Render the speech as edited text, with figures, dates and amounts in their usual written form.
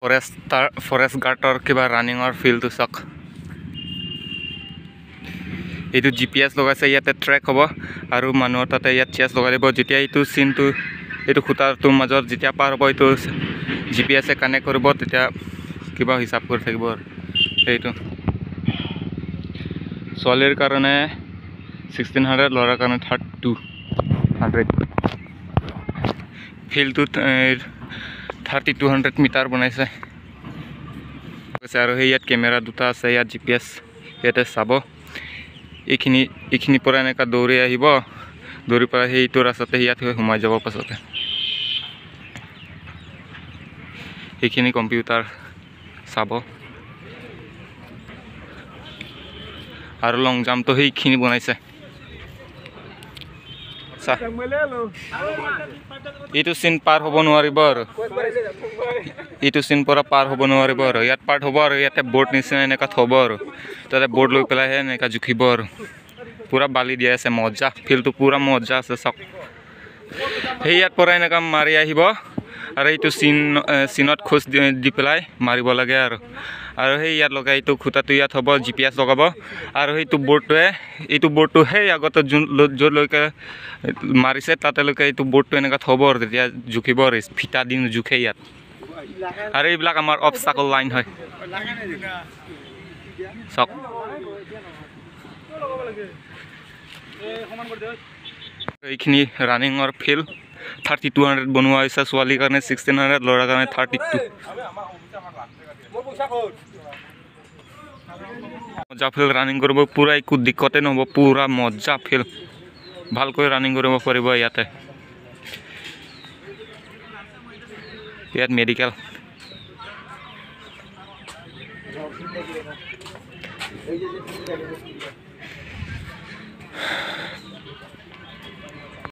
forest গাৰ্ডৰ কিবা ৰানিঙৰ ফিল্ডটো চাওক এইটো GPS লগাইছে ইয়াতে ট্ৰেক হ'ব আৰু মানুহৰ তাতে ইয়াত চেছ লগাই দিব যেতিয়া এইটো চিনটো এইটো খুঁটাটোৰ মাজত যেতিয়া পাৰ হ'ব এইটো GPS কানেক্ট কৰিব তেতিয়া কিবা হিচাপ কৰি থাকিব আৰু সেইটো ছোৱালীৰ কাৰণে 1600 ল'ৰাৰ কাৰণে 3200 ফিল্ডটোত 3200 মিটাৰ বনাইছে আৰু সেই ইয়াত কেমেৰা দুটা আছে ইয়াত GPS ইয়াতে চাব এইখিনি পৰা এনেকা দৌৰি আহিব দৌৰি পৰা সেইটো ৰাস্তাতে ইয়াত সোমাই যাব পাছতে এইখিনি কম্পিউটাৰ চাব আৰু লং জাম্পটো সেইখিনি বনাইছে এইটো চিন পাৰ হ'ব নোৱাৰিব আৰু এইটো চিন পৰা পাৰ হ'ব নোৱাৰিব আৰু ইয়াত পাৰ হ'ব আৰু ইয়াতে বৰ্ড নিচিনা এনেকা থ'ব আৰু তাতে বৰ্ড লৈ পেলাইহে এনেকা জুখিব আৰু পুৰা বালি দিয়া আছে মজা ফিল্ডটো পুৰা মজা আছে চাওক সেই ইয়াত পৰা এনেকা মাৰি আহিব আৰু এইটো চিনত খোজ দি পেলাই মাৰিব লাগে আৰু সেই ইয়াত লগাই এইটো খুঁটাটো ইয়াত হ'ব GPS লগাব আৰু সেইটো বৰ্ডটো সেই আগতে য'লৈকে মাৰিছে তাতেলৈকে এইটো বৰ্ডটো এনেকা থ'ব আৰু তেতিয়া জুখিব আৰু ফিটা দিন জুখে ইয়াত আৰু এইবিলাক আমাৰ অবষ্টাকল লাইন হয় চাওক এইখিনি ৰানিঙৰ ফিল্ড 3200 বনোৱা হৈছে ছোৱালীৰ কাৰণে 1600 ল'ৰাৰ কাৰণে 32 মজা ফিল্ড ৰানিং কৰিব পুৰা একো দিক্কতে নহ'ব পুৰা মজা ফিল্ড ভালকৈ ৰানিং কৰিব পাৰিব ইয়াত মেডিকেল